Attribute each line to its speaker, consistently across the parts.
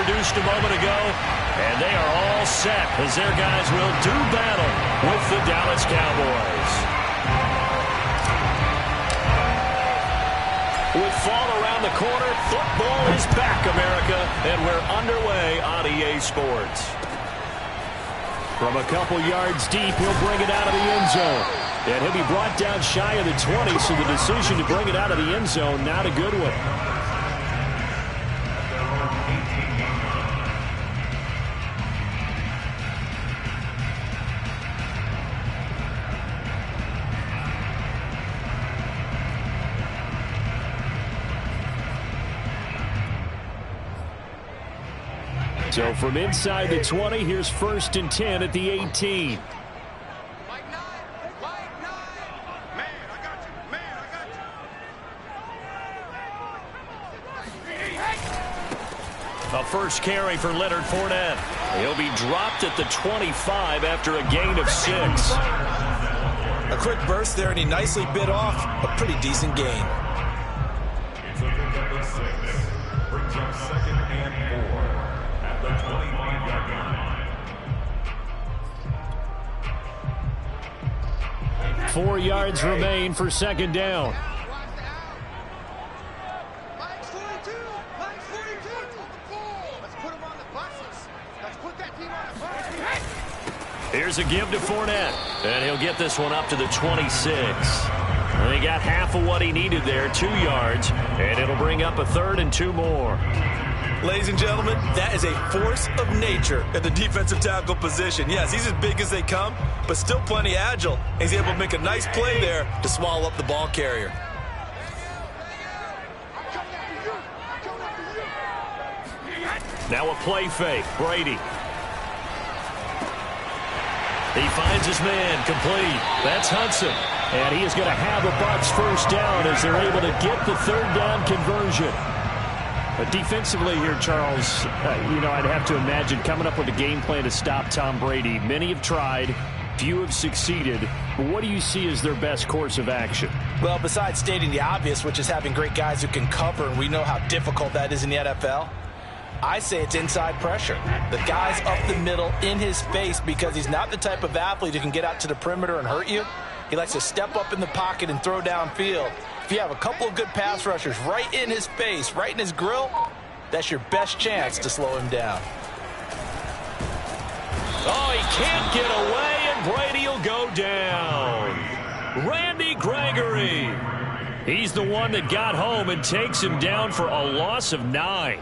Speaker 1: introduced a moment ago. And they are all set as their guys will do battle with the Dallas Cowboys. With fall around the corner, football is back, America, and we're underway on EA Sports. From a couple yards deep, he'll bring it out of the end zone. And he'll be brought down shy of the 20, so the decision to bring it out of the end zone, not a good one. So from inside the 20, here's 1st and 10 at the 18. A first carry for Leonard Fournette. He'll be dropped at the 25 after a gain of 6.
Speaker 2: A quick burst there, and he nicely bit off a pretty decent gain.
Speaker 3: It's a pickup of 6. Brings up 2nd and 4 at the 25-yard line.
Speaker 1: 4 yards remain for 2nd down. Here's a give to Fournette, and he'll get this one up to the 26. And he got half of what he needed there, 2 yards, and it'll bring up a 3rd and 2 more.
Speaker 2: Ladies and gentlemen, that is a force of nature in the defensive tackle position. Yes, he's as big as they come, but still plenty agile. He's able to make a nice play there to swallow up the ball carrier.
Speaker 1: Now a play fake, Brady. He finds his man, complete. That's Hudson. And he is going to have a Bucs first down as they're able to get the 3rd down conversion. But defensively here, Charles, I'd have to imagine coming up with a game plan to stop Tom Brady. Many have tried. Few have succeeded. But what do you see as their best course of action?
Speaker 4: Well, besides stating the obvious, which is having great guys who can cover, and we know how difficult that is in the NFL, I say it's inside pressure. The guy's up the middle in his face because he's not the type of athlete who can get out to the perimeter and hurt you. He likes to step up in the pocket and throw downfield. If you have a couple of good pass rushers right in his face, right in his grill, that's your best chance to slow him down.
Speaker 1: Oh, he can't get away, and Brady will go down. Randy Gregory. He's the one that got home and takes him down for a loss of 9.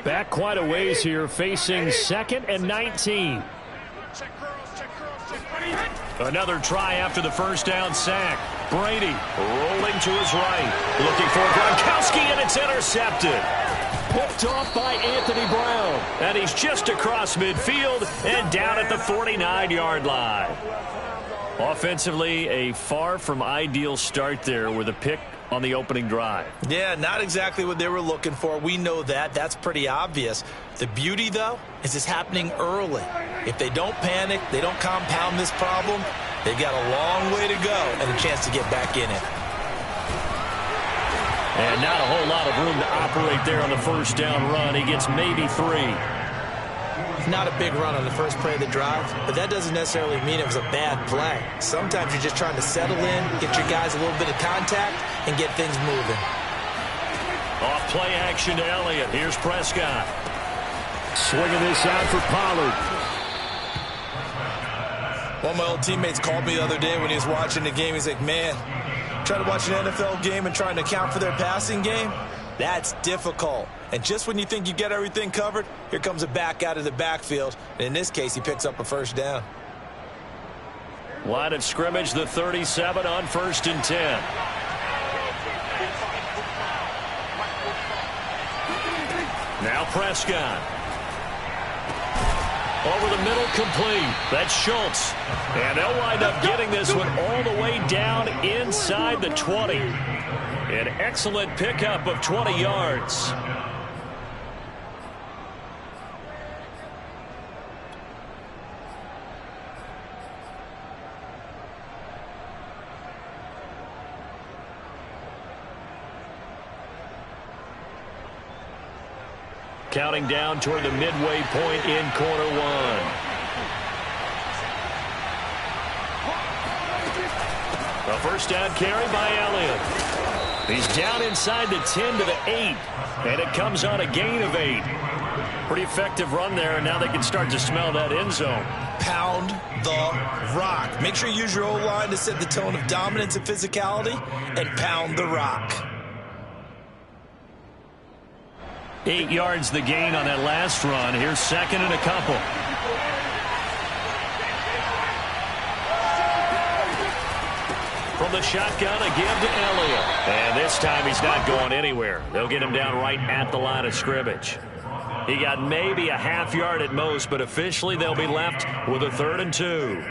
Speaker 1: Back quite a ways here, facing 2nd and 19. Another try after the first down sack. Brady rolling to his right. Looking for Gronkowski, and it's intercepted. Picked off by Anthony Brown. And he's just across midfield and down at the 49-yard line. Offensively, a far from ideal start there with a pick on the opening drive.
Speaker 2: Yeah, not exactly what they were looking for. We know that. That's pretty obvious. The beauty, though, is it's happening early. If they don't panic, they don't compound this problem, they've got a long way to go and a chance to get back in it.
Speaker 1: And not a whole lot of room to operate there on the first down run. He gets maybe 3.
Speaker 2: Not a big run on the first play of the drive, but that doesn't necessarily mean it was a bad play. Sometimes you're just trying to settle in, get your guys a little bit of contact, and get things moving.
Speaker 1: Off play action to Elliott. Here's Prescott. Swinging this out for Pollard.
Speaker 2: One of my old teammates called me the other day when he was watching the game. He's like, man, trying to watch an NFL game and trying to account for their passing game, that's difficult. And just when you think you get everything covered, here comes a back out of the backfield. And in this case, he picks up a first down.
Speaker 1: Line of scrimmage, the 37 on 1st and 10. Now Prescott. Over the middle, complete. That's Schultz. And they'll wind up getting this one all the way down inside the 20. An excellent pickup of 20 yards. counting down toward the midway point in quarter one. A first down carry by Elliott. He's down inside the 10 to the 8, and it comes on a gain of 8. Pretty effective run there, and now they can start to smell that end zone.
Speaker 2: Pound the rock. Make sure you use your O-line to set the tone of dominance and physicality, and pound the rock.
Speaker 1: 8 yards the gain on that last run. Here's second and a couple. From the shotgun, a give to Elliott. And this time he's not going anywhere. They'll get him down right at the line of scrimmage. He got maybe a half yard at most, but officially they'll be left with a 3rd and 2.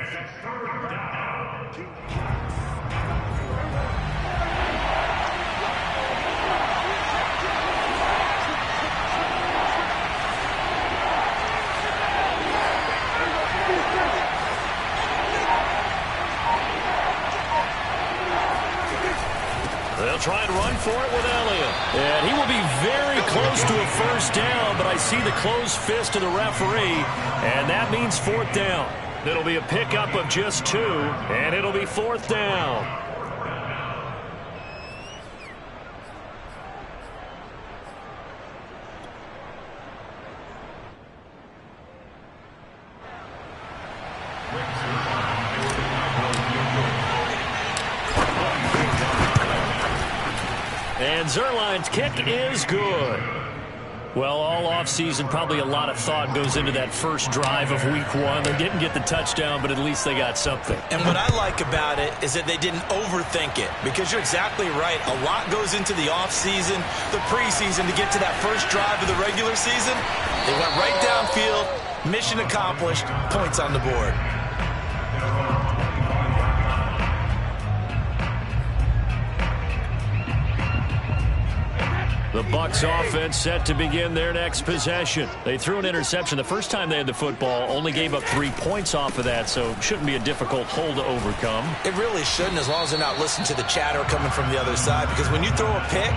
Speaker 1: They'll try and run for it with Elliott. And he will be very close to a first down, but I see the closed fist of the referee, and that means 4th down. It'll be a pickup of just 2, and it'll be 4th down. And Zerline's kick is good. Well, all offseason, probably a lot of thought goes into that first drive of week 1. They didn't get the touchdown, but at least they got something.
Speaker 2: And what I like about it is that they didn't overthink it, because you're exactly right. A lot goes into the offseason, the preseason, to get to that first drive of the regular season. They went right downfield, mission accomplished, points on the board.
Speaker 1: The Bucs offense set to begin their next possession. They threw an interception the first time they had the football, only gave up 3 points off of that, so shouldn't be a difficult hole to overcome.
Speaker 2: It really shouldn't, as long as they're not listening to the chatter coming from the other side, because when you throw a pick,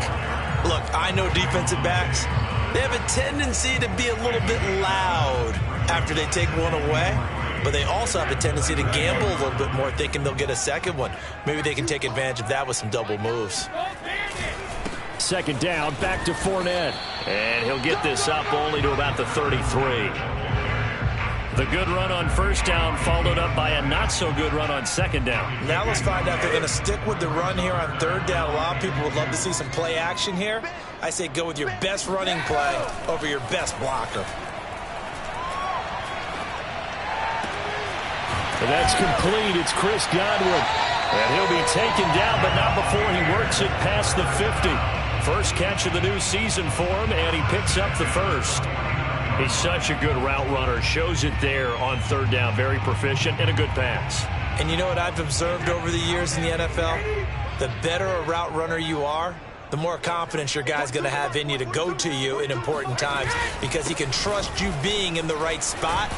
Speaker 2: look, I know defensive backs, they have a tendency to be a little bit loud after they take one away, but they also have a tendency to gamble a little bit more, thinking they'll get a second one. Maybe they can take advantage of that with some double moves.
Speaker 1: Second down, back to Fournette. And he'll get this up only to about the 33. The good run on first down followed up by a not-so-good run on second down.
Speaker 2: Now let's find out if they're going to stick with the run here on third down. A lot of people would love to see some play action here. I say go with your best running play over your best blocker.
Speaker 1: And that's complete. It's Chris Godwin. And he'll be taken down, but not before he works it past the 50. First catch of the new season for him, and he picks up the first. He's such a good route runner. Shows it there on third down. Very proficient and a good pass.
Speaker 2: And you know what I've observed over the years in the NFL? The better a route runner you are, the more confidence your guy's going to have in you to go to you in important times, because he can trust you being in the right spot,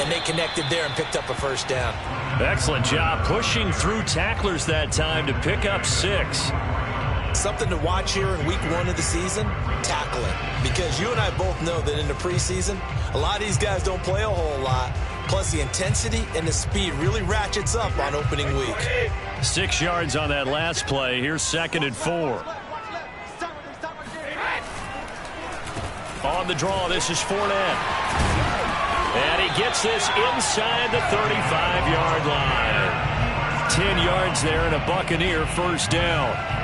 Speaker 2: and they connected there and picked up a first down.
Speaker 1: Excellent job pushing through tacklers that time to pick up 6.
Speaker 2: Something to watch here in week 1 of the season, tackling. Because you and I both know that in the preseason, a lot of these guys don't play a whole lot. Plus, the intensity and the speed really ratchets up on opening week.
Speaker 1: 6 yards on that last play. Here's 2nd and 4. On the draw, this is Fournette. And he gets this inside the 35-yard line. 10 yards there and a Buccaneer first down.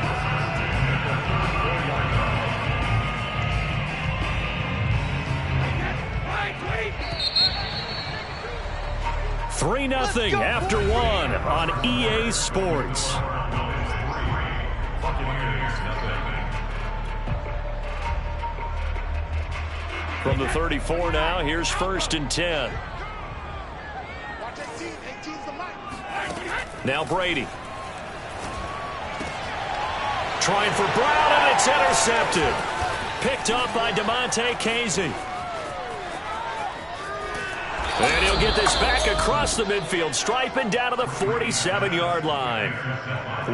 Speaker 1: 3-0 after 1 on EA Sports. From the 34 now, here's 1st and 10. Now Brady. Trying for Brown, and it's intercepted. Picked up by DeMonte Casey. And he'll get this back across the midfield stripe and down to the 47-yard line.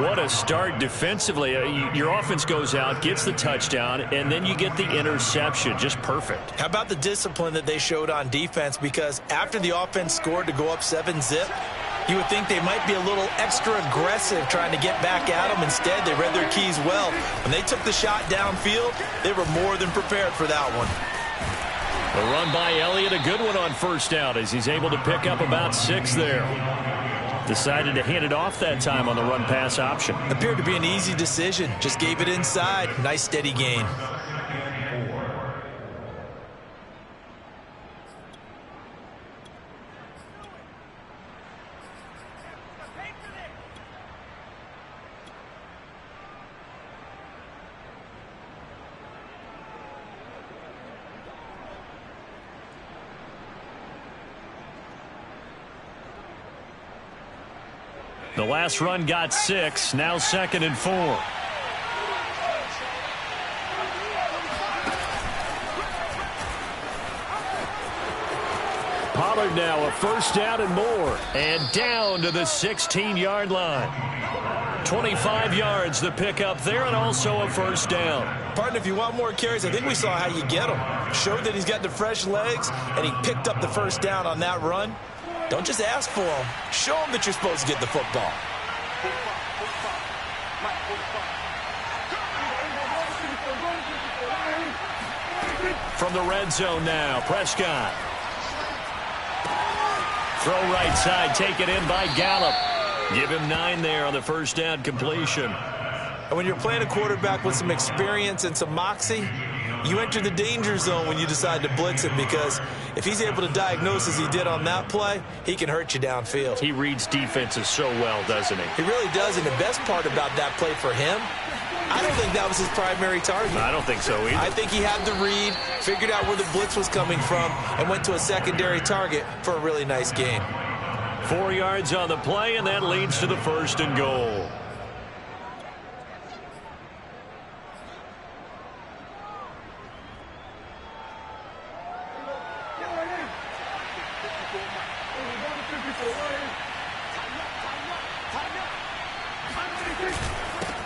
Speaker 1: What a start defensively. Your offense goes out, gets the touchdown, and then you get the interception. Just perfect.
Speaker 2: How about the discipline that they showed on defense? Because after the offense scored to go up 7-zip, you would think they might be a little extra aggressive trying to get back at them. Instead, they read their keys well. When they took the shot downfield, they were more than prepared for that one.
Speaker 1: A run by Elliott, a good one on first down as he's able to pick up about 6 there. Decided to hand it off that time on the run-pass option.
Speaker 2: Appeared to be an easy decision. Just gave it inside. Nice steady gain.
Speaker 1: The last run got 6, now 2nd and 4. Pollard now a first down and more, and down to the 16-yard line. 25 yards the pickup there, and also a first down.
Speaker 2: Partner, if you want more carries, I think we saw how you get them. Showed that he's got the fresh legs, and he picked up the first down on that run. Don't just ask for them. Show them that you're supposed to get the football.
Speaker 1: From the red zone now, Prescott. Throw right side, taken in by Gallup. Give him 9 there on the first down completion.
Speaker 2: And when you're playing a quarterback with some experience and some moxie, you enter the danger zone when you decide to blitz him, because if he's able to diagnose as he did on that play, he can hurt you downfield.
Speaker 1: He reads defenses so well, doesn't he?
Speaker 2: He really does, and the best part about that play for him, I don't think that was his primary target.
Speaker 1: I don't think so either.
Speaker 2: I think he had the read, figured out where the blitz was coming from, and went to a secondary target for a really nice gain.
Speaker 1: 4 yards on the play, and that leads to the 1st and goal.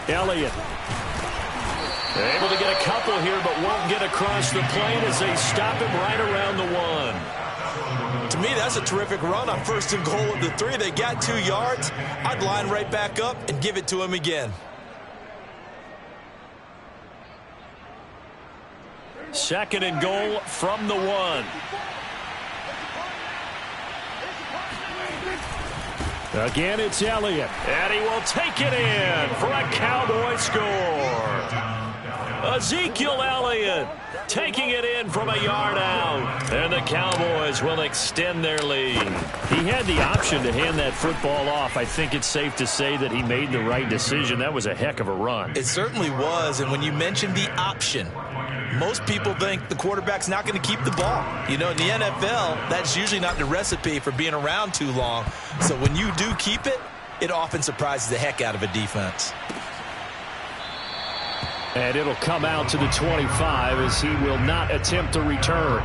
Speaker 1: Elliott able to get a couple here, but won't get across the plane as they stop him right around the 1.
Speaker 2: To me, that's a terrific run on 1st and goal at the 3. They got 2 yards. I'd line right back up and give it to him again.
Speaker 1: 2nd and goal from the 1. Again, it's Elliott, and he will take it in for a Cowboy score. Ezekiel Elliott taking it in from a yard out, and the Cowboys will extend their lead. He had the option to hand that football off. I think it's safe to say that he made the right decision. That was a heck of a run.
Speaker 2: It certainly was, and when you mentioned the option, most people think the quarterback's not going to keep the ball. You know, in the NFL, that's usually not the recipe for being around too long. So when you do keep it, it often surprises the heck out of a defense.
Speaker 1: And it'll come out to the 25 as he will not attempt to return.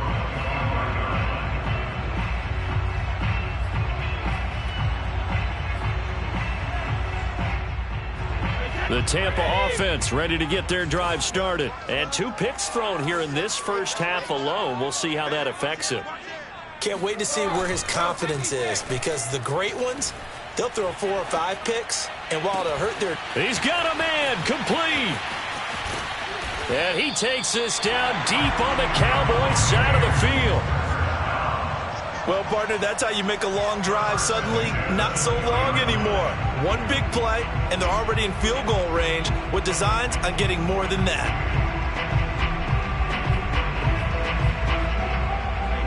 Speaker 1: The Tampa offense ready to get their drive started. And 2 picks thrown here in this first half alone. We'll see how that affects him.
Speaker 2: Can't wait to see where his confidence is, because the great ones, they'll throw 4 or 5 picks, and while it'll hurt their...
Speaker 1: He's got a man complete. And he takes this down deep on the Cowboys side of the field.
Speaker 2: Well, partner, that's how you make a long drive suddenly not so long anymore. One big play, and they're already in field goal range with designs on getting more than that.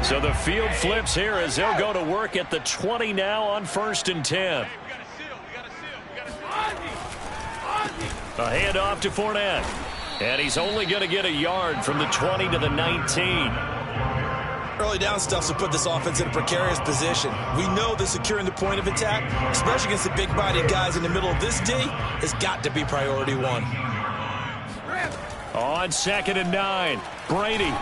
Speaker 1: So the field flips here as they'll go to work at the 20 now on 1st and 10. A handoff to Fournette. And he's only going to get a yard from the 20 to the 19.
Speaker 2: Early down stuff will put this offense in a precarious position. We know that securing the point of attack, especially against the big-bodied guys in the middle of this D, has got to be priority 1.
Speaker 1: On 2nd and 9, Brady.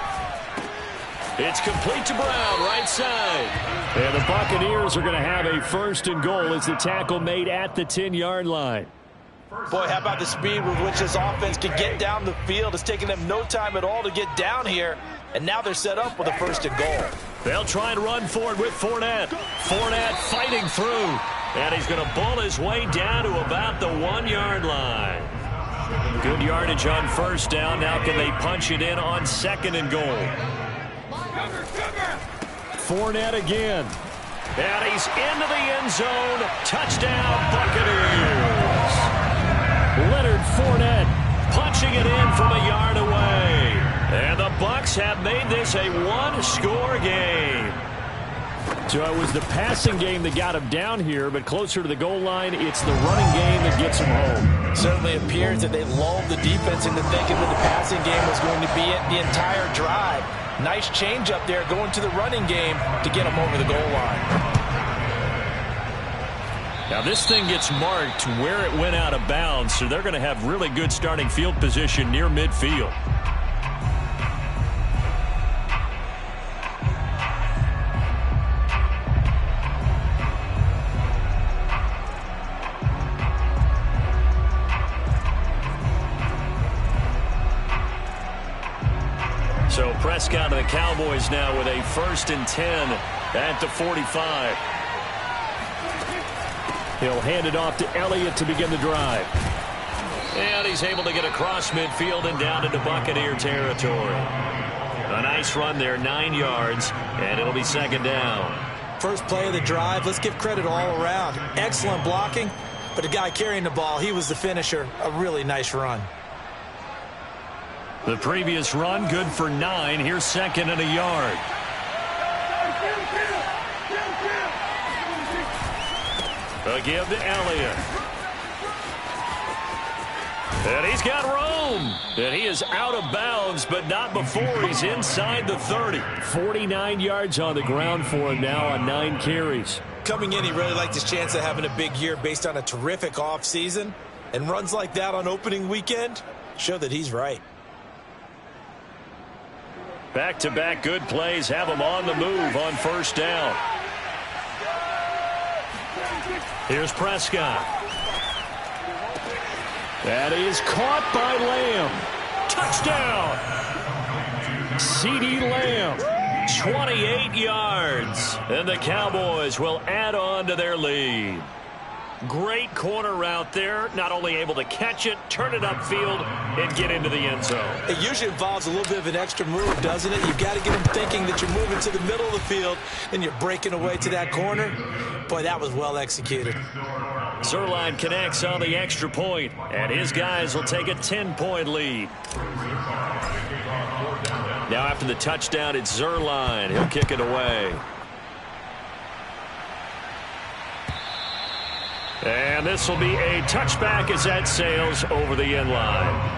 Speaker 1: It's complete to Brown, right side. And the Buccaneers are going to have a 1st and goal as the tackle made at the 10-yard line.
Speaker 4: Boy, how about the speed with which this offense can get down the field? It's taking them no time at all to get down here. And now they're set up with a 1st and goal.
Speaker 1: They'll try and run for it with Fournette. Fournette fighting through. And he's going to bull his way down to about the 1-yard line. Good yardage on 1st down. Now can they punch it in on 2nd and goal? Fournette again. And he's into the end zone. Touchdown, Buccaneers. Leonard Fournette punching it in from a yard away. And the Bucs have made this a 1-score game. So it was the passing game that got him down here, but closer to the goal line, it's the running game that gets him home.
Speaker 4: Certainly appears that they lulled the defense into thinking that the passing game was going to be it the entire drive. Nice change up there going to the running game to get him over the goal line.
Speaker 1: Now this thing gets marked where it went out of bounds, so they're going to have really good starting field position near midfield. So Prescott and the Cowboys now with a 1st and 10 at the 45. He'll hand it off to Elliott to begin the drive. And he's able to get across midfield and down into Buccaneer territory. A nice run there, 9 yards, and it'll be 2nd down.
Speaker 2: First play of the drive, let's give credit all around. Excellent blocking, but the guy carrying the ball, he was the finisher. A really nice run.
Speaker 1: The previous run, good for 9. Here's 2nd and a yard. A give to Elliott. And he's got room. And he is out of bounds, but not before he's inside the 30. 49 yards on the ground for him now on 9 carries.
Speaker 2: Coming in, he really liked his chance of having a big year based on a terrific offseason. And runs like that on opening weekend show that he's right.
Speaker 1: Back-to-back good plays have him on the move on 1st down. Here's Prescott. That is caught by Lamb. Touchdown. CeeDee Lamb, 28 yards. And the Cowboys will add on to their lead. Great corner route there. Not only able to catch it, turn it upfield, and get into the end zone.
Speaker 2: It usually involves a little bit of an extra move, doesn't it? You've got to get them thinking that you're moving to the middle of the field, and you're breaking away to that corner. Boy, that was well executed.
Speaker 1: Zuerlein connects on the extra point, and his guys will take a 10-point lead. Now after the touchdown, it's Zuerlein. He'll kick it away. And this will be a touchback as that sails over the end line.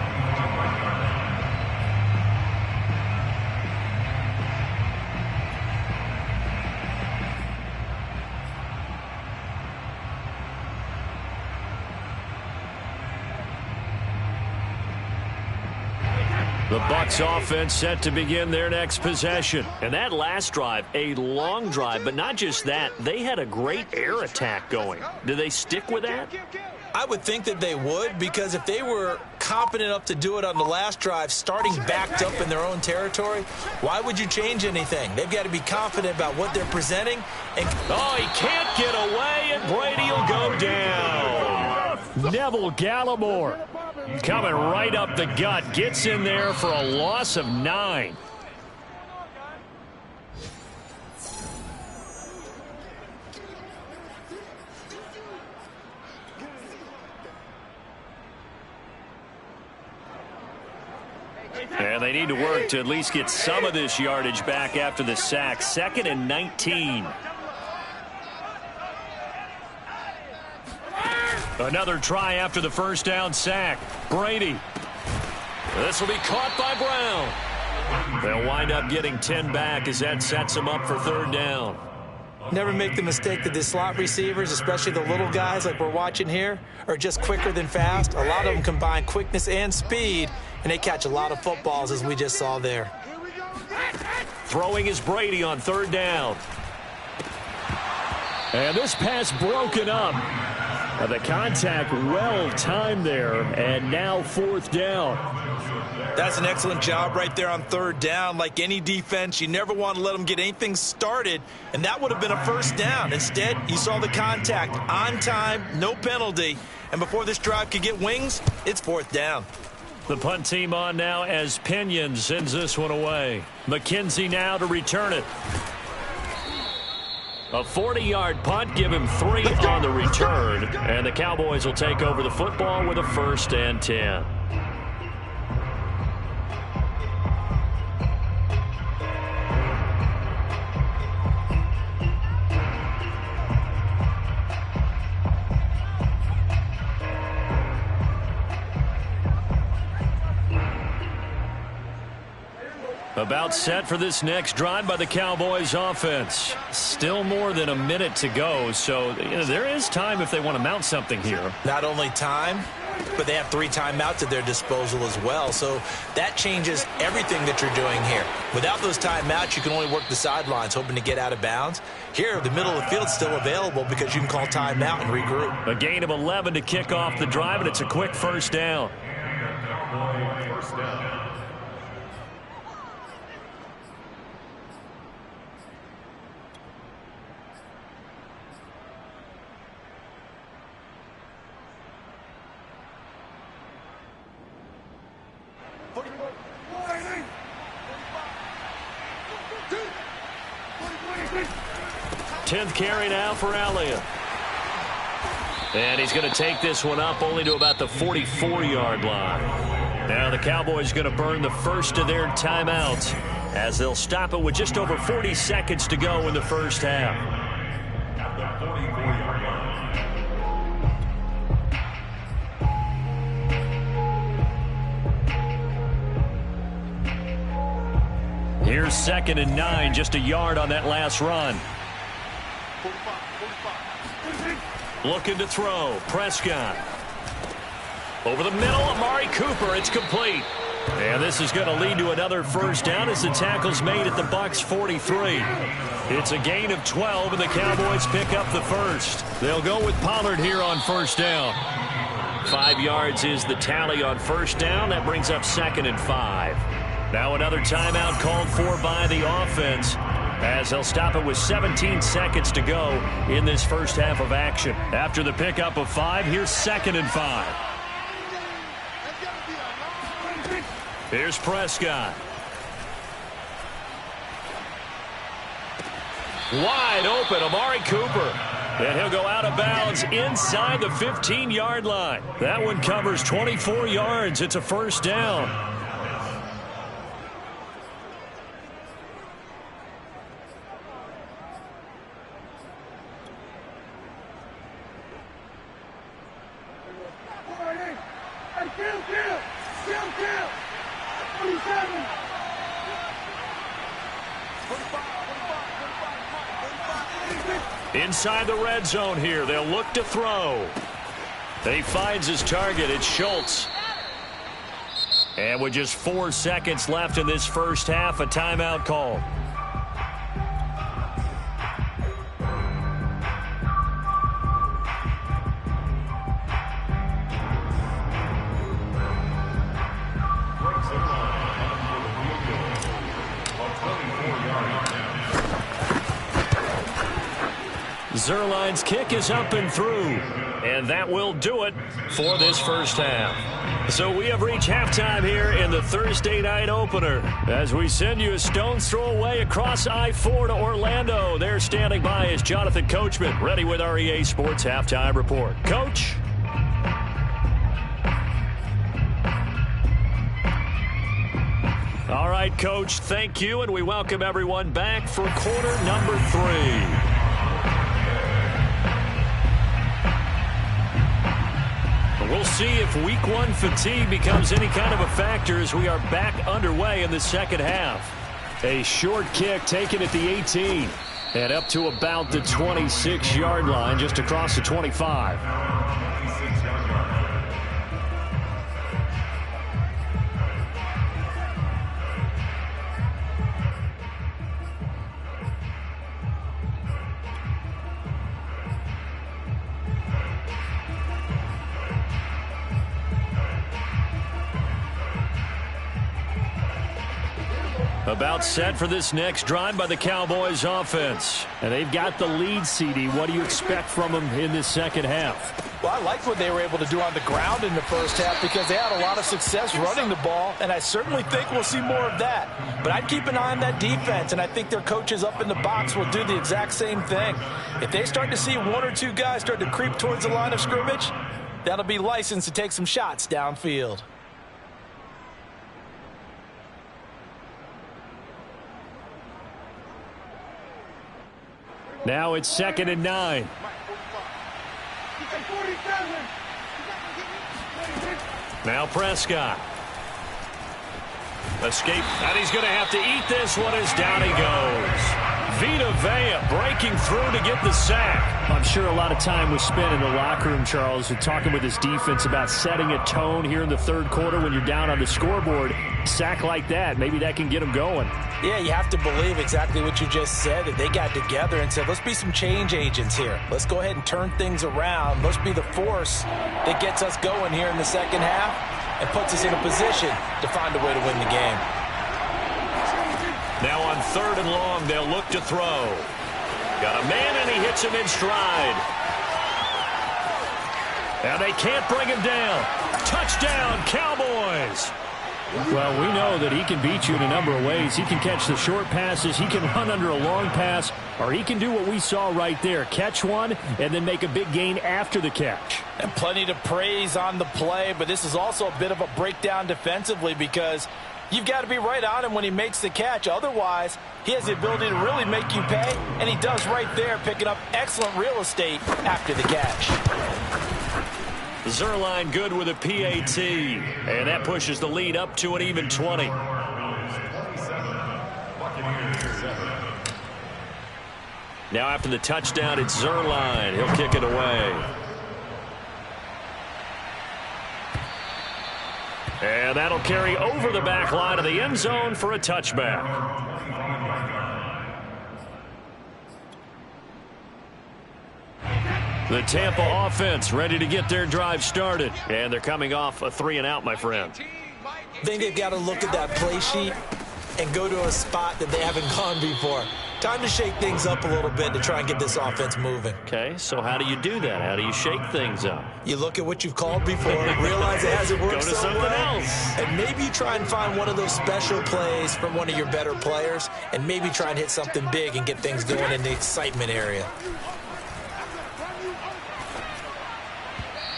Speaker 1: The Bucs offense set to begin their next possession. And that last drive, a long drive, but not just that. They had a great air attack going. Do they stick with that?
Speaker 2: I would think that they would, because if they were competent enough to do it on the last drive, starting backed up in their own territory, why would you change anything? They've got to be confident about what they're presenting. And
Speaker 1: oh, he can't get away, and Brady will go down. Neville Gallimore coming right up the gut, gets in there for a loss of 9. And they need to work to at least get some of this yardage back after the sack. 2nd and 19. Another try after the first down sack. Brady. This will be caught by Brown. They'll wind up getting 10 back as that sets them up for 3rd down.
Speaker 2: Never make the mistake that the slot receivers, especially the little guys like we're watching here, are just quicker than fast. A lot of them combine quickness and speed, and they catch a lot of footballs, as we just saw there.
Speaker 1: Throwing is Brady on 3rd down. And this pass broken up. The contact well timed there, and now 4th down.
Speaker 2: That's an excellent job right there on 3rd down. Like any defense, you never want to let them get anything started, and that would have been a 1st down. Instead, you saw the contact on time, no penalty, and before this drive could get wings, it's 4th down.
Speaker 1: The punt team on now as Pinion sends this one away. McKenzie now to return it. A 40-yard punt, give him 3 on the return, and the Cowboys will take over the football with a 1st and 10. About set for this next drive by the Cowboys offense. Still more than a minute to go, so there is time if they want to mount something here.
Speaker 2: Not only time, but they have 3 timeouts at their disposal as well, so that changes everything that you're doing here. Without those timeouts, you can only work the sidelines, hoping to get out of bounds. Here, the middle of the field is still available because you can call timeout and regroup.
Speaker 1: A gain of 11 to kick off the drive, and it's a quick 1st down.
Speaker 3: First down.
Speaker 1: Tenth carry now for Elliott. And he's going to take this one up only to about the 44-yard line. Now the Cowboys going to burn the first of their timeouts as they'll stop it with just over 40 seconds to go in the 1st half.
Speaker 3: At the 44-yard line.
Speaker 1: Here's 2nd and 9, just a yard on that last run. Looking to throw. Prescott. Over the middle, Amari Cooper. It's complete. And this is going to lead to another 1st down as the tackle's made at the Bucs 43. It's a gain of 12, and the Cowboys pick up the 1st. They'll go with Pollard here on 1st down. 5 yards is the tally on 1st down. That brings up 2nd and 5. Now another timeout called for by the offense, as they'll stop it with 17 seconds to go in this 1st half of action. After the pickup of 5, here's 2nd and 5. Here's Prescott. Wide open, Amari Cooper. And he'll go out of bounds inside the 15-yard line. That one covers 24 yards. It's a 1st down. Inside the red zone here. They'll look to throw. He finds his target. It's Schultz. And with just 4 seconds left in this 1st half, a timeout call. Zerline's kick is up and through, and that will do it for this 1st half. So we have reached halftime here in the Thursday night opener as we send you a stone's throw away across I-4 to Orlando. There standing by is Jonathan Coachman, ready with our EA Sports Halftime Report. Coach? All right, Coach, thank you, and we welcome everyone back for quarter number 3. We'll see if week 1 fatigue becomes any kind of a factor as we are back underway in the 2nd half. A short kick taken at the 18 and up to about the 26-yard line, just across the 25. About set for this next drive by the Cowboys offense. And they've got the lead, CD. What do you expect from them in this second half?
Speaker 4: Well, I liked what they were able to do on the ground in the first half because they had a lot of success running the ball, and I certainly think we'll see more of that. But I'd keep an eye on that defense, and I think their coaches up in the box will do the exact same thing. If they start to see one or two guys start to creep towards the line of scrimmage, that'll be licensed to take some shots downfield.
Speaker 1: Now it's 2nd and 9. Now Prescott. Escape, and he's going to have to eat this one as down he goes. Vita Vea breaking through to get the sack.
Speaker 5: I'm sure a lot of time was spent in the locker room, Charles, talking with his defense about setting a tone here in the third quarter when you're down on the scoreboard. Sack like that, maybe that can get them going.
Speaker 4: Yeah, you have to believe exactly what you just said, that they got together and said, let's be some change agents here. Let's go ahead and turn things around. Let's be the force that gets us going here in the second half and puts us in a position to find a way to win the game.
Speaker 1: Now on 3rd and long, they'll look to throw. Got a man, and he hits him in stride. And they can't bring him down. Touchdown, Cowboys.
Speaker 5: Well, we know that he can beat you in a number of ways. He can catch the short passes, he can run under a long pass, or he can do what we saw right there, catch one and then make a big gain after the catch.
Speaker 4: And plenty to praise on the play, but this is also a bit of a breakdown defensively because you've got to be right on him when he makes the catch. Otherwise, he has the ability to really make you pay, and he does right there, picking up excellent real estate after the catch.
Speaker 1: Zerline good with a PAT, and that pushes the lead up to an even 20. Now after the touchdown, it's Zerline. He'll kick it away. And that'll carry over the back line of the end zone for a touchback. The Tampa offense ready to get their drive started. And they're coming off a 3-and-out, my friend.
Speaker 2: I think they've got to look at that play sheet and go to a spot that they haven't gone before. Time to shake things up a little bit to try and get this offense moving.
Speaker 1: Okay, so how do you do that? How do you shake things up?
Speaker 2: You look at what you've called before, realize it hasn't worked
Speaker 1: Go to
Speaker 2: so
Speaker 1: something
Speaker 2: well,
Speaker 1: else.
Speaker 2: and maybe try and find one of those special plays from one of your better players, and maybe try and hit something big and get things going in the excitement area.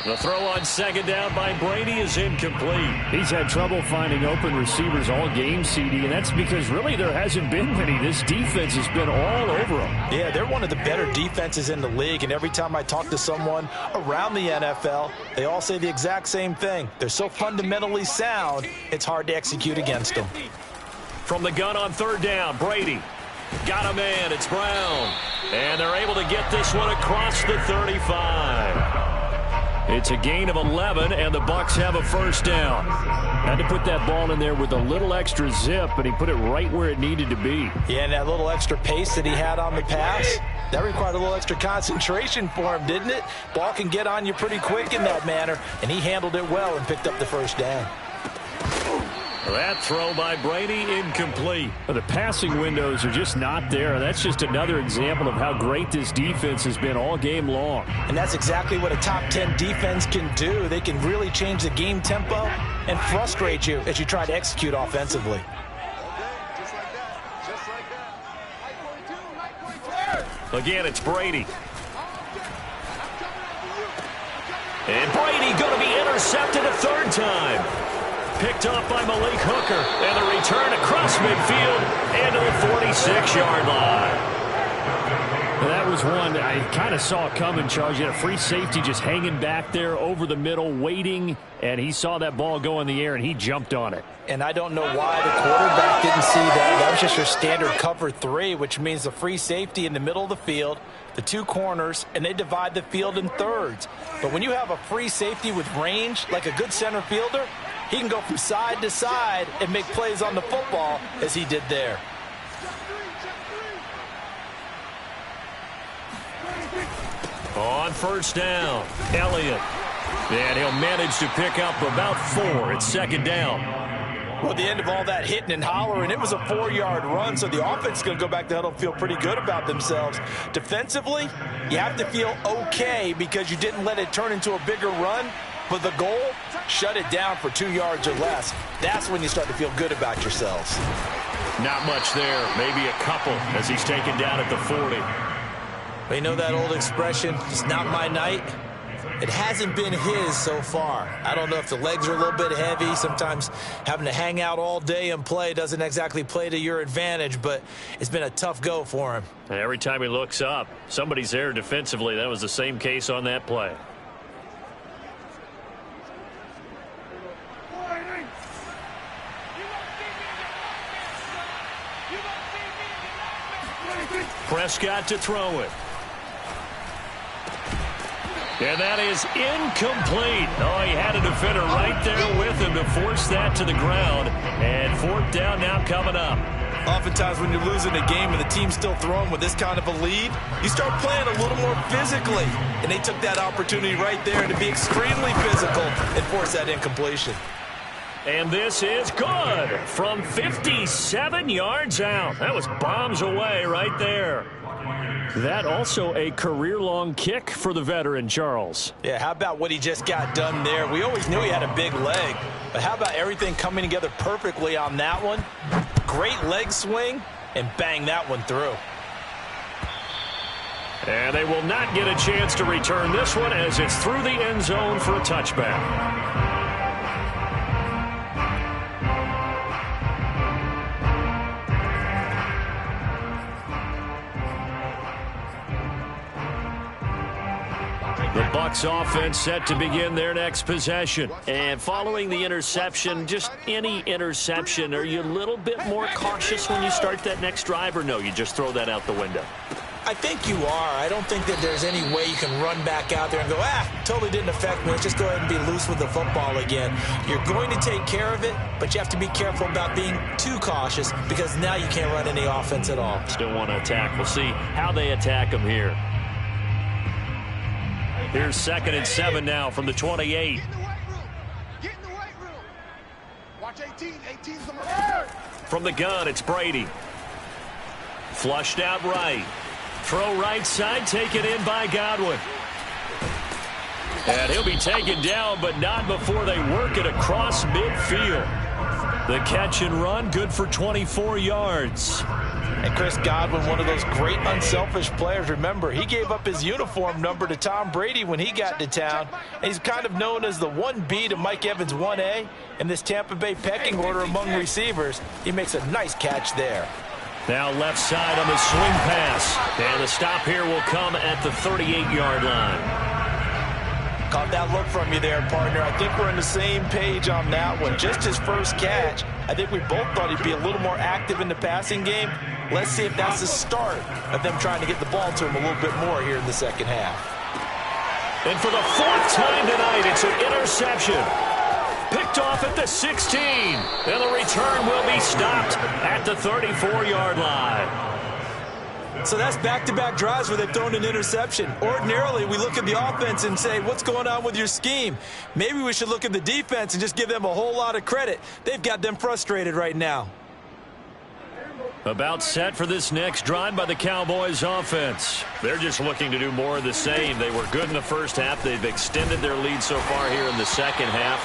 Speaker 1: The throw on 2nd down by Brady is incomplete.
Speaker 5: He's had trouble finding open receivers all game, CD, and that's because really there hasn't been many. This defense has been all over them.
Speaker 4: Yeah, they're one of the better defenses in the league, and every time I talk to someone around the NFL, they all say the exact same thing. They're so fundamentally sound, it's hard to execute against them.
Speaker 1: From the gun on 3rd down, Brady. Got a man, it's Brown. And they're able to get this one across the 35. It's a gain of 11, and the Bucs have a 1st down. Had to put that ball in there with a little extra zip, and he put it right where it needed to be.
Speaker 4: Yeah, and that little extra pace that he had on the pass, that required a little extra concentration for him, didn't it? Ball can get on you pretty quick in that manner, and he handled it well and picked up the 1st down.
Speaker 1: That throw by Brady incomplete.
Speaker 5: The passing windows are just not there. That's just another example of how great this defense has been all game long.
Speaker 4: And that's exactly what a top 10 defense can do. They can really change the game tempo and frustrate you as you try to execute offensively.
Speaker 1: Again, it's Brady. And Brady going to be intercepted a 3rd time. Picked off by Malik Hooker, and the return across midfield and to the 46-yard line.
Speaker 5: That was one I kind of saw coming, Charles. You had a free safety just hanging back there over the middle, waiting, and he saw that ball go in the air, and he jumped on it.
Speaker 4: And I don't know why the quarterback didn't see that. That was just your standard cover 3, which means the free safety in the middle of the field, the 2 corners, and they divide the field in thirds. But when you have a free safety with range, like a good center fielder, he can go from side to side and make plays on the football as he did there.
Speaker 1: On 1st down, Elliott. And he'll manage to pick up about 4 at 2nd down.
Speaker 4: Well, at the end of all that hitting and hollering, it was a 4-yard run, so the offense is going to go back to huddle and feel pretty good about themselves. Defensively, you have to feel okay because you didn't let it turn into a bigger run, but the goal, shut it down for 2 yards or less. That's when you start to feel good about yourselves.
Speaker 1: Not much there, maybe a couple as he's taken down at the 40.
Speaker 2: You know that old expression, it's not my night? It hasn't been his so far. I don't know if the legs are a little bit heavy. Sometimes having to hang out all day and play doesn't exactly play to your advantage, but it's been a tough go for him.
Speaker 1: And every time he looks up, somebody's there defensively. That was the same case on that play. Prescott to throw it. And that is incomplete. Oh, he had a defender right there with him to force that to the ground. And 4th down now coming up.
Speaker 2: Oftentimes when you're losing a game and the team's still throwing with this kind of a lead, you start playing a little more physically. And they took that opportunity right there to be extremely physical and force that incompletion.
Speaker 1: And this is good from 57 yards out. That was bombs away right there. That also a career-long kick for the veteran, Charles.
Speaker 4: Yeah, how about what he just got done there? We always knew he had a big leg, but how about everything coming together perfectly on that one? Great leg swing, and bang that one through.
Speaker 1: And they will not get a chance to return this one as it's through the end zone for a touchback. The Bucs offense set to begin their next possession. And following the interception, just any interception, are you a little bit more cautious when you start that next drive, or no, you just throw that out the window?
Speaker 2: I think you are. I don't think that there's any way you can run back out there and go, totally didn't affect me. Let's just go ahead and be loose with the football again. You're going to take care of it, but you have to be careful about being too cautious because now you can't run any offense at all.
Speaker 1: Still want to attack. We'll see how they attack them here. Here's 2nd and 7 now from the 28.
Speaker 6: Get in the weight room. Watch 18. 18's the mark.
Speaker 1: From the gun, it's Brady. Flushed out right. Throw right side, taken in by Godwin. And he'll be taken down, but not before they work it across midfield. The catch and run, good for 24 yards.
Speaker 4: And Chris Godwin, one of those great unselfish players. Remember, he gave up his uniform number to Tom Brady when he got to town. And he's kind of known as the 1B to Mike Evans' 1A. In this Tampa Bay pecking order among receivers, he makes a nice catch there.
Speaker 1: Now left side on the swing pass. And the stop here will come at the 38-yard line.
Speaker 4: Caught that look from you there, partner. I think we're on the same page on that one. Just his first catch, I think we both thought he'd be a little more active in the passing game. Let's see if that's the start of them trying to get the ball to him a little bit more here in the second half.
Speaker 1: And for the 4th time tonight, it's an interception. Picked off at the 16. And the return will be stopped at the 34-yard line.
Speaker 2: So that's back-to-back drives where they've thrown an interception. Ordinarily, we look at the offense and say, what's going on with your scheme? Maybe we should look at the defense and just give them a whole lot of credit. They've got them frustrated right now.
Speaker 1: About set for this next drive by the Cowboys offense. They're just looking to do more of the same. They were good in the first half. They've extended their lead so far here in the second half.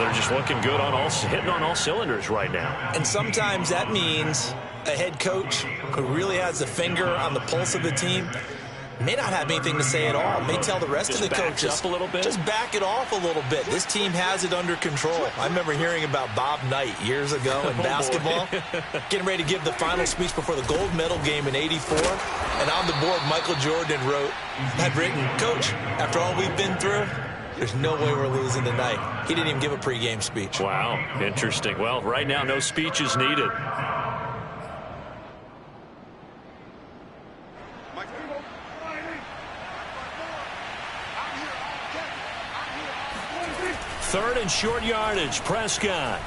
Speaker 1: They're just looking good on hitting on all cylinders right now.
Speaker 2: And sometimes that means a head coach who really has the finger on the pulse of the team may not have anything to say at all. May tell the rest of the coaches,
Speaker 1: up a little bit.
Speaker 2: Just back it off a little bit. This team has it under control. I remember hearing about Bob Knight years ago in basketball, getting ready to give the final speech before the gold medal game in '84. And on the board, Michael Jordan had written, Coach, after all we've been through, there's no way we're losing tonight. He didn't even give a pregame speech.
Speaker 1: Wow, interesting. Well, right now, no speech is needed. Third and short yardage, Prescott.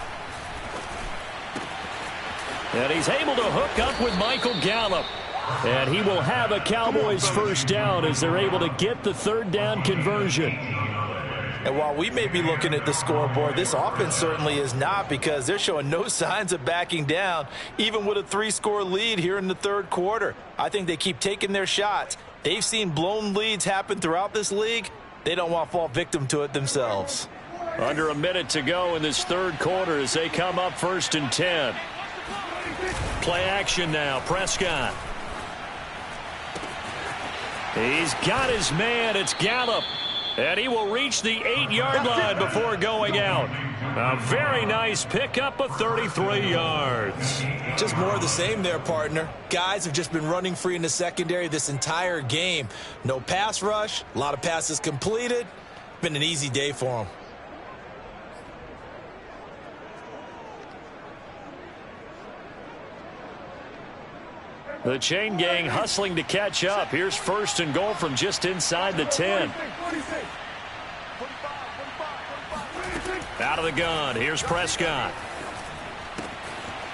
Speaker 1: And he's able to hook up with Michael Gallup. And he will have a Cowboys first down as they're able to get the 3rd down conversion.
Speaker 4: And while we may be looking at the scoreboard, this offense certainly is not, because they're showing no signs of backing down, even with a 3-score lead here in the third quarter. I think they keep taking their shots. They've seen blown leads happen throughout this league. They don't want to fall victim to it themselves.
Speaker 5: Under a minute to go in this third quarter as they come up 1st and 10. Play action now. Prescott. He's got his man. It's Gallup. And he will reach the 8-yard line before going out. A very nice pickup of 33 yards.
Speaker 2: Just more of the same there, partner. Guys have just been running free in the secondary this entire game. No pass rush, a lot of passes completed. Been an easy day for them.
Speaker 5: The chain gang hustling to catch up. Here's 1st and goal from just inside the 10. Out of the gun. Here's Prescott.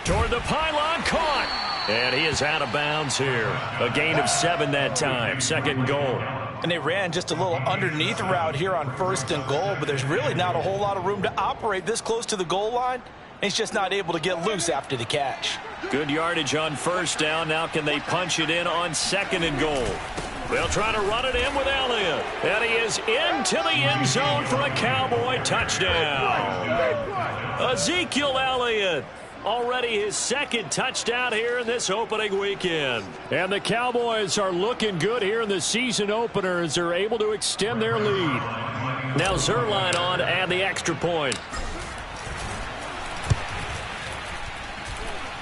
Speaker 5: Toward the pylon. Caught. And he is out of bounds here. A gain of 7 that time. 2nd and goal.
Speaker 4: And they ran just a little underneath route here on 1st and goal, but there's really not a whole lot of room to operate this close to the goal line. He's just not able to get loose after the catch.
Speaker 5: Good yardage on 1st down. Now can they punch it in on 2nd and goal? They'll try to run it in with Elliott. And he is into the end zone for a Cowboy touchdown. Ezekiel Elliott. Already his 2nd touchdown here in this opening weekend. And the Cowboys are looking good here in the season opener as they're able to extend their lead. Now Zerline on to add the extra point.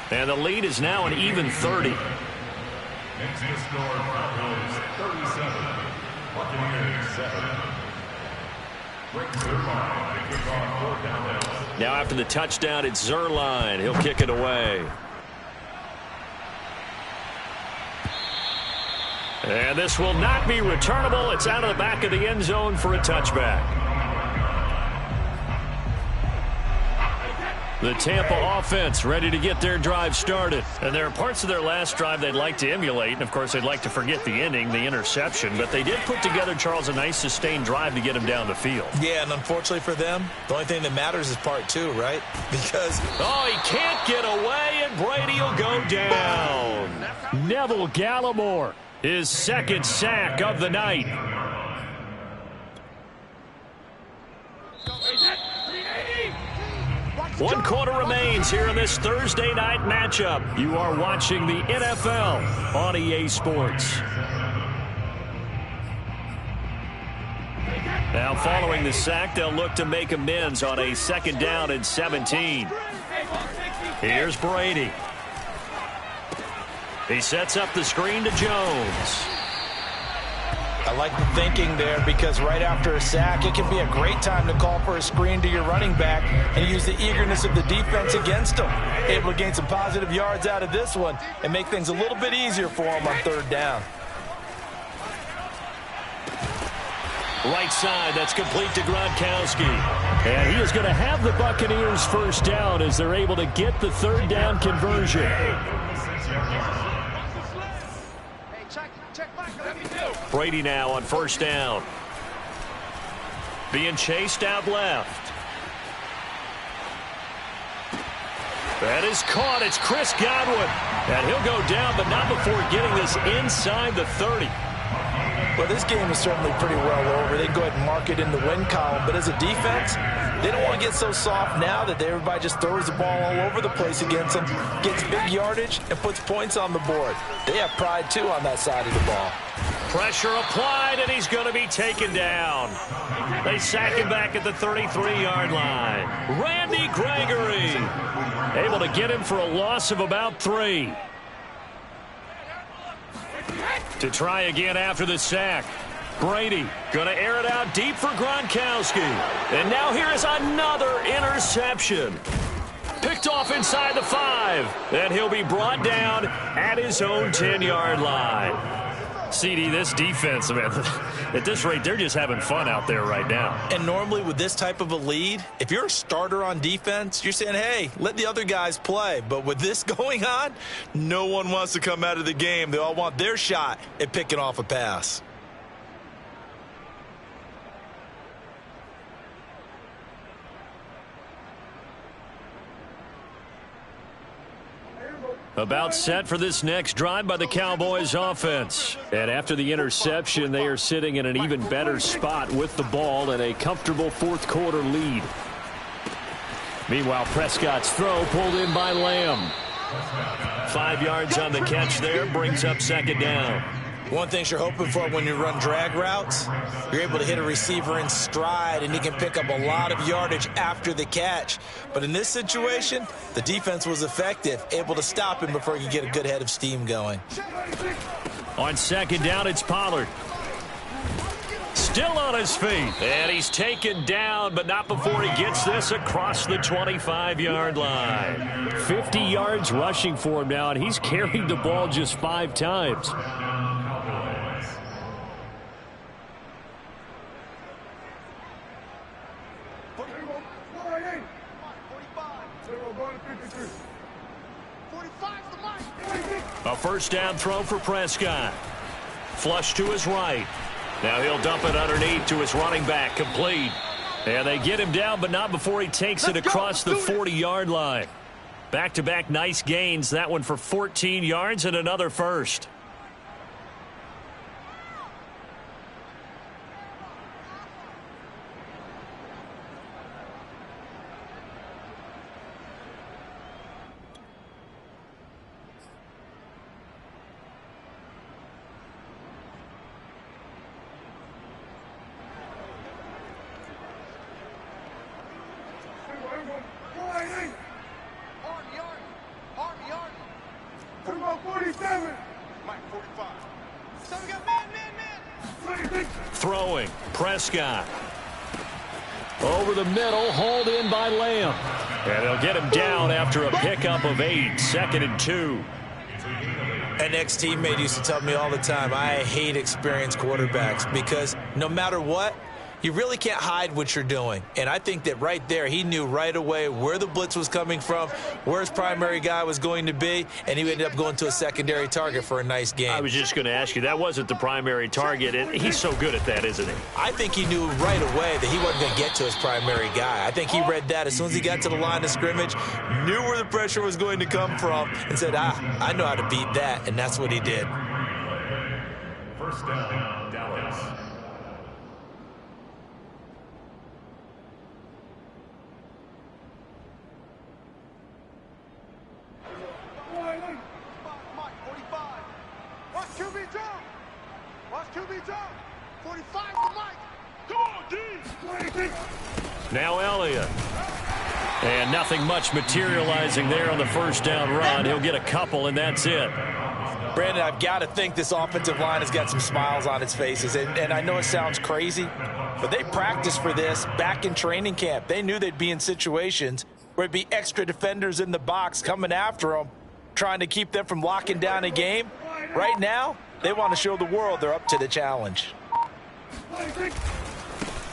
Speaker 5: And the lead is now an even 30.
Speaker 3: Next to score, Broncos 37, Buccaneers 7. Rick Zerline kicks on 4th down.
Speaker 5: Now after the touchdown, it's Zerline. He'll kick it away. And this will not be returnable. It's out of the back of the end zone for a touchback. The Tampa offense ready to get their drive started. And there are parts of their last drive they'd like to emulate. And, of course, they'd like to forget the ending, the interception. But they did put together, Charles, a nice sustained drive to get him down the field.
Speaker 2: Yeah, and unfortunately for them, the only thing that matters is part 2, right? Because...
Speaker 5: oh, he can't get away, and Brady will go down. Neville Gallimore, his 2nd sack of the night. One quarter remains here in this Thursday night matchup. You are watching the NFL on EA Sports. Now following the sack, they'll look to make amends on a 2nd down and 17. Here's Brady. He sets up the screen to Jones.
Speaker 4: I like the thinking there, because right after a sack, it can be a great time to call for a screen to your running back and use the eagerness of the defense against him. Able to gain some positive yards out of this one and make things a little bit easier for him on 3rd down.
Speaker 5: Right side, that's complete to Gronkowski. And he is going to have the Buccaneers 1st down as they're able to get the 3rd down conversion. Brady now on 1st down. Being chased out left. That is caught. It's Chris Godwin. And he'll go down, but not before getting this inside the 30.
Speaker 4: Well, this game is certainly pretty well over. They can go ahead and mark it in the win column. But as a defense, they don't want to get so soft now that everybody just throws the ball all over the place against them, gets big yardage, and puts points on the board. They have pride, too, on that side of the ball.
Speaker 5: Pressure applied, and he's going to be taken down. They sack him back at the 33-yard line. Randy Gregory able to get him for a loss of about 3. To try again after the sack. Brady going to air it out deep for Gronkowski. And now here is another interception. Picked off inside the 5. And he'll be brought down at his own 10-yard line. CD, this defense, man, at this rate, they're just having fun out there right now.
Speaker 2: And normally with this type of a lead, if you're a starter on defense, you're saying, hey, let the other guys play. But with this going on, no one wants to come out of the game. They all want their shot at picking off a pass.
Speaker 1: About set for this next drive by the Cowboys offense. And after the interception, they are sitting in an even better spot with the ball and a comfortable fourth quarter lead. Meanwhile, Prescott's throw pulled in by Lamb. 5 yards on the catch there, brings up second down.
Speaker 2: One thing you're hoping for when you run drag routes, you're able to hit a receiver in stride, and he can pick up a lot of yardage after the catch. But in this situation, the defense was effective, able to stop him before he could get a good head of steam going.
Speaker 1: On second down, it's Pollard. Still on his feet. And he's taken down, but not before he gets this across the 25-yard line. 50 yards rushing for him now, and he's carried the ball just 5 times. A first down throw for Prescott. Flush to his right. Now he'll dump it underneath to his running back, complete. And they get him down, but not before he takes it across the 40-yard line. Back-to-back nice gains. That one for 14 yards and another first. Throwing, Prescott. Over the middle, hauled in by Lamb. And they'll get him down after a pickup of 8, 2nd and 2.
Speaker 2: An ex-teammate used to tell me all the time, I hate experienced quarterbacks because no matter what, you really can't hide what you're doing. And I think that right there, he knew right away where the blitz was coming from, where his primary guy was going to be, and he ended up going to a secondary target for a nice game.
Speaker 1: I was just going to ask you, that wasn't the primary target, and he's so good at that, isn't he?
Speaker 2: I think he knew right away that he wasn't going to get to his primary guy. I think he read that as soon as he got to the line of scrimmage, knew where the pressure was going to come from, and said, I know how to beat that, and that's what he did.
Speaker 3: First down, Dallas.
Speaker 6: QB jump. Watch QB jump. 45 to Mike. Come on, D.
Speaker 1: Now Elliott. And nothing much materializing there on the first down run. He'll get a couple, and that's it.
Speaker 4: Brandon, I've got to think this offensive line has got some smiles on its faces. And I know it sounds crazy, but they practiced for this back in training camp. They knew they'd be in situations where it'd be extra defenders in the box coming after them, trying to keep them from locking down a game. Right now, they want to show the world they're up to the challenge.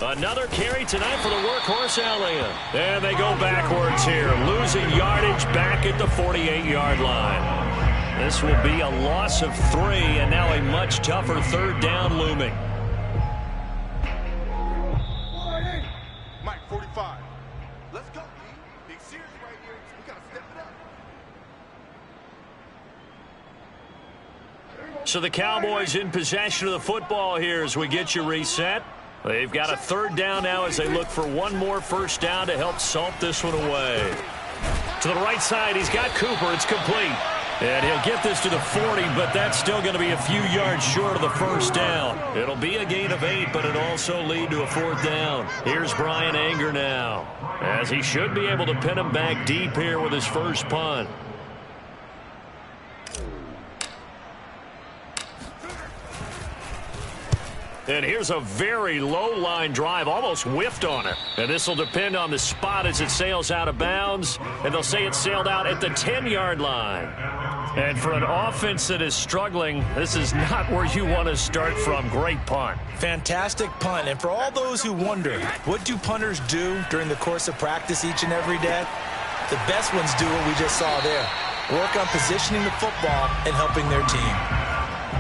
Speaker 1: Another carry tonight for the workhorse Elliott. And they go backwards here, losing yardage back at the 48-yard line. This will be a loss of 3, and now a much tougher third down looming.
Speaker 6: Mike, 45. Let's go, D. Big series right here. We got to step it up.
Speaker 1: So the Cowboys in possession of the football here as we get you reset. They've got a third down now as they look for one more first down to help salt this one away. To the right side, he's got Cooper. It's complete. And he'll get this to the 40, but that's still going to be a few yards short of the first down. It'll be a gain of 8, but it'll also lead to a fourth down. Here's Brian Anger now, as he should be able to pin him back deep here with his first punt. And here's a very low line drive, almost whiffed on it. And this will depend on the spot as it sails out of bounds. And they'll say it sailed out at the 10-yard line. And for an offense that is struggling, this is not where you want to start from. Great punt.
Speaker 2: Fantastic punt. And for all those who wonder, what do punters do during the course of practice each and every day? The best ones do what we just saw there. Work on positioning the football and helping their team.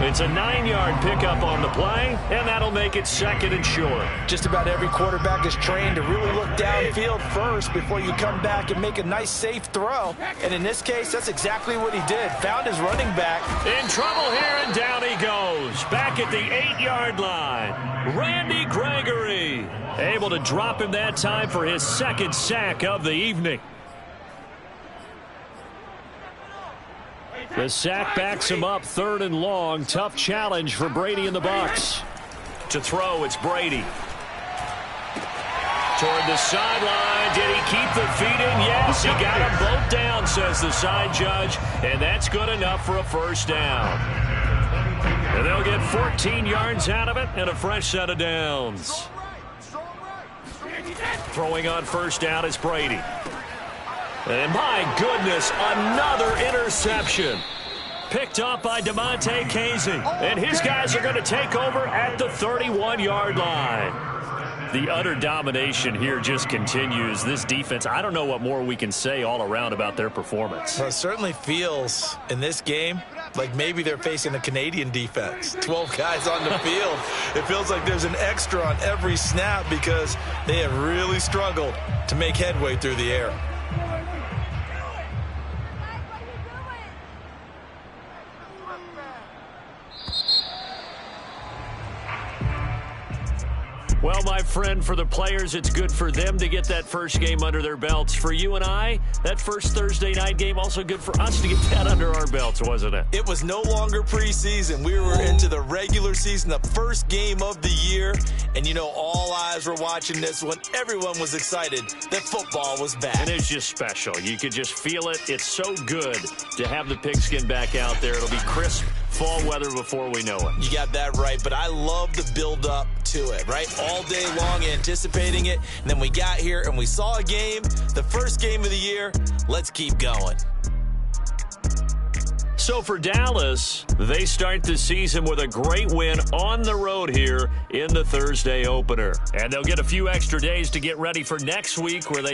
Speaker 1: It's a 9-yard pickup on the play, and that'll make it 2nd and short.
Speaker 4: Just about every quarterback is trained to really look downfield first before you come back and make a nice, safe throw. And in this case, that's exactly what he did. Found his running back.
Speaker 1: In trouble here, and down he goes. Back at the 8-yard line. Randy Gregory able to drop him that time for his 2nd sack of the evening. The sack backs him up 3rd and long. Tough challenge for Brady and the Bucs. To throw, it's Brady. Toward the sideline. Did he keep the feet in? Yes, he got them both down, says the side judge. And that's good enough for a 1st down. And they'll get 14 yards out of it and a fresh set of downs. Throwing on 1st down is Brady. And my goodness, another interception. Picked up by DeMonte Casey. And his guys are going to take over at the 31-yard line. The utter domination here just continues. This defense, I don't know what more we can say all around about their performance.
Speaker 2: Well, it certainly feels in this game like maybe they're facing a Canadian defense. 12 guys on the field. It feels like there's an extra on every snap because they have really struggled to make headway through the air.
Speaker 1: Well, my friend, for the players, it's good for them to get that first game under their belts. For you and I, that first Thursday night game, also good for us to get that under our belts, wasn't it?
Speaker 2: It was no longer preseason. We were into the regular season, the first game of the year. And, you know, all eyes were watching this one. Everyone was excited that football was back.
Speaker 1: And it's just special. You could just feel it. It's so good to have the pigskin back out there. It'll be crisp fall weather before we know it.
Speaker 2: You got that right, but I love the build-up to it, right? All day long anticipating it, and then we got here and we saw a game, the first game of the year. Let's keep going.
Speaker 1: So for Dallas, they start the season with a great win on the road here in the Thursday opener. And they'll get a few extra days to get ready for next week where they